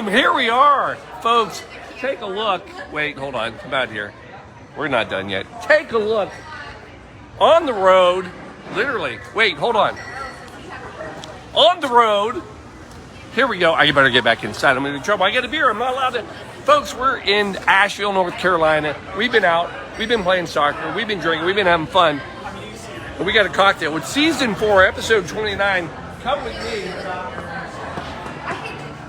Boom! Here we are, folks. Take a look. Wait, hold on. Come out here. We're not done yet. Take a look. On the road, literally. Wait, hold on. On the road. Here we go. I better get back inside. I'm in trouble. I got a beer. I'm not allowed to. Folks, we're in Asheville, North Carolina. We've been out. We've been playing soccer. We've been drinking. We've been having fun. And we got a cocktail. It's season 4, episode 29. Come with me.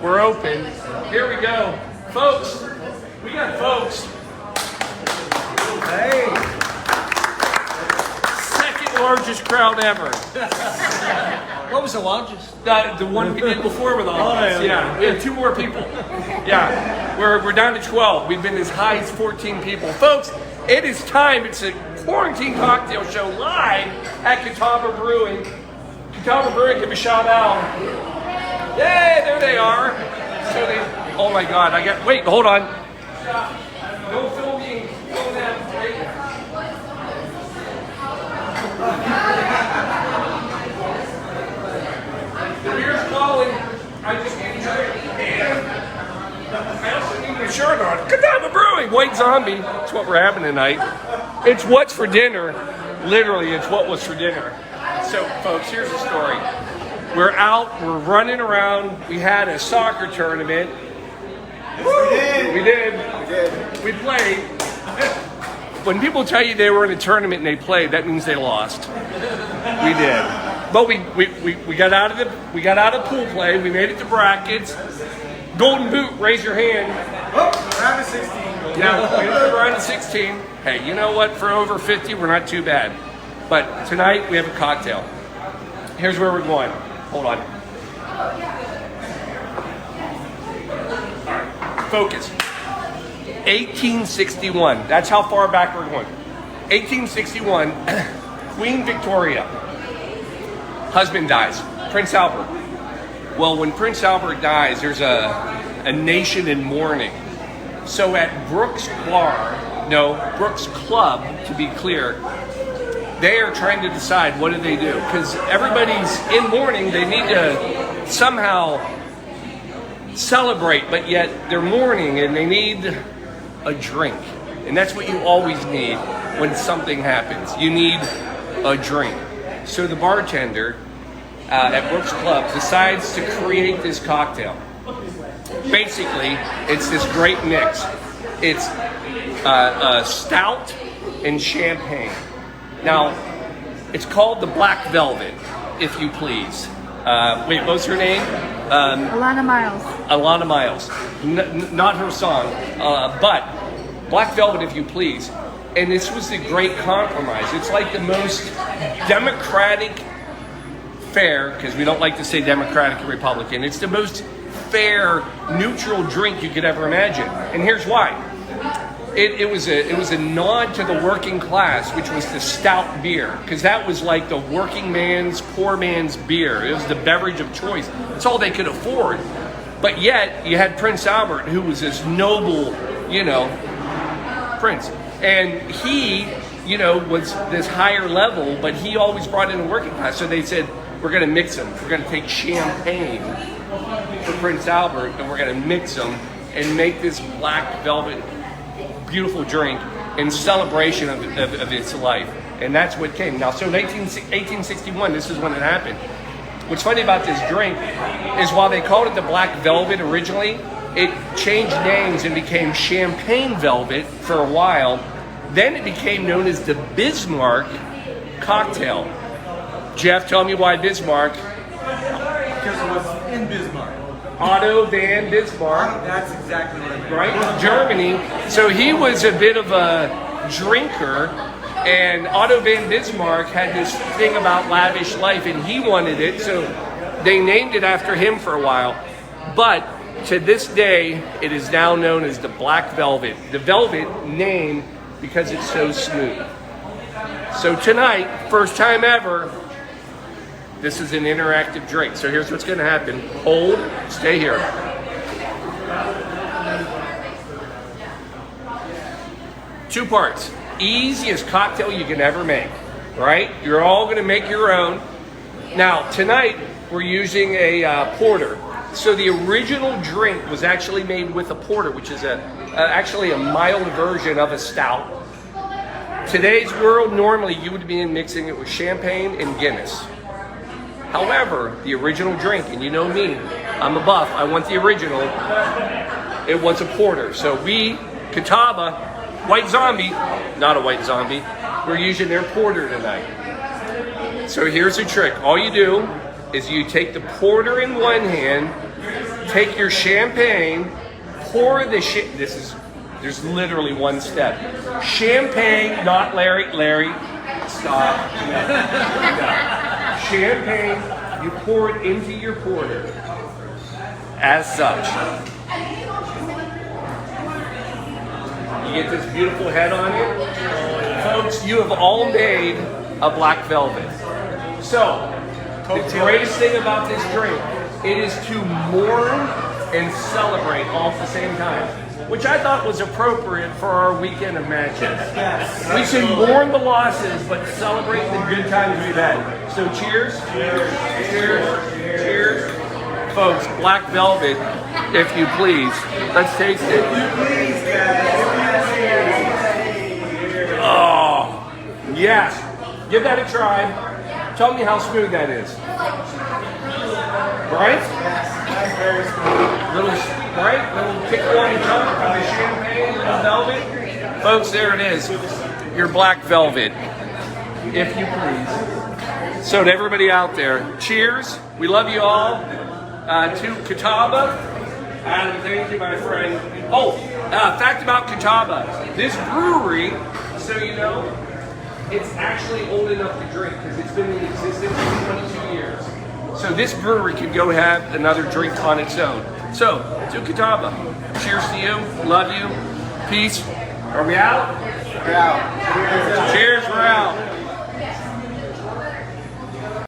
We're open. Here we go. Folks, we got folks. Hey. Second largest crowd ever. What was the largest? The one we did before with all of us. Yeah, we have 2 more people. Yeah, we're down to 12. We've been as high as 14 people. Folks, it is time. It's a quarantine cocktail show live at Catawba Brewing. Catawba Brewing, give a shout out. Yay, there they are. So they, oh my God, wait, hold on. No filming, film that right now. The beer's calling. I just need I also need my shirt on. Catawba Brewing, White Zombie. That's what we're having tonight. It's what's for dinner. Literally, it's what was for dinner. So, folks, here's the story. We're out, we're running around. We had a soccer tournament. Yes, We did. We played. When people tell you they were in a tournament and they played, that means they lost. We did. But we got out of pool play. We made it to brackets. Golden Boot, raise your hand. round of 16. Yeah, we were around 16. Hey, you know what? For over 50, we're not too bad. But tonight we have a cocktail. Here's where we're going. Hold on. All right, focus. 1861. That's how far back we're going. 1861, Queen Victoria. Husband dies. Prince Albert. Well, when Prince Albert dies, there's a nation in mourning. So at Brooks Club, to be clear, they are trying to decide what do they do. Because everybody's in mourning, they need to somehow celebrate, but yet they're mourning and they need a drink. And that's what you always need when something happens. You need a drink. So the bartender at Brooks Club decides to create this cocktail. Basically, it's this great mix. It's stout and champagne. Now, it's called the Black Velvet, if you please. Wait, what's her name? Alana Miles. Alana Miles. Not her song, but Black Velvet, if you please. And this was the great compromise. It's like the most democratic, fair, because we don't like to say Democratic and Republican. It's the most fair, neutral drink you could ever imagine. And here's why. It was a nod to the working class, which was the stout beer, because that was like the working man's, poor man's beer. It was the beverage of choice. It's all they could afford. But yet, you had Prince Albert, who was this noble, prince. And he, was this higher level, but he always brought in the working class. So they said, we're going to mix them. We're going to take champagne for Prince Albert, and we're going to mix them and make this Black Velvet beautiful drink in celebration of its life. And that's what came. Now, so in 1861, this is when it happened. What's funny about this drink is while they called it the Black Velvet originally, it changed names and became Champagne Velvet for a while. Then it became known as the Bismarck cocktail. Jeff, tell me why Bismarck. Because it was in Bismarck. Otto van Bismarck. That's exactly what I meant. Right? Germany. So he was a bit of a drinker, and Otto van Bismarck had this thing about lavish life, and he wanted it, so they named it after him for a while. But to this day, it is now known as the Black Velvet. The Velvet name because it's so smooth. So tonight, first time ever, this is an interactive drink. So here's what's going to happen. Hold, stay here. Two parts. Easiest cocktail you can ever make, right? You're all going to make your own. Now, tonight, we're using a porter. So the original drink was actually made with a porter, which is actually a mild version of a stout. Today's world, normally you would be mixing it with champagne and Guinness. However, the original drink, and you know me, I'm a buff, I want the original, it was a porter. So we, Catawba, White Zombie, not a White Zombie, we're using their porter tonight. So here's the trick. All you do is you take the porter in one hand, take your champagne, pour the there's literally one step. Champagne, not Larry, stop. No. Champagne, you pour it into your porter. As such. You get this beautiful head on it. Folks, you have all made a black velvet. So, the greatest thing about this drink, it is to mourn and celebrate all at the same time, which I thought was appropriate for our weekend of matches. We should mourn the losses, but celebrate the good times we've had. So cheers. Cheers. Cheers. Folks, black velvet, if you please. Let's taste it. Oh, yes. Give that a try. Tell me how smooth that is. Right? Little, right? Little tickle on the tongue from the champagne, little velvet. Folks, there it is. Your black velvet, if you please. So to everybody out there, cheers. We love you all. To Catawba. Adam, thank you, my friend. Oh, fact about Catawba. This brewery, so you know, it's actually old enough to drink because it's been in existence for 22 years. So this brewery could go have another drink on its own. So, to Catawba, cheers to you, love you, peace. Are we out? We're out. Cheers.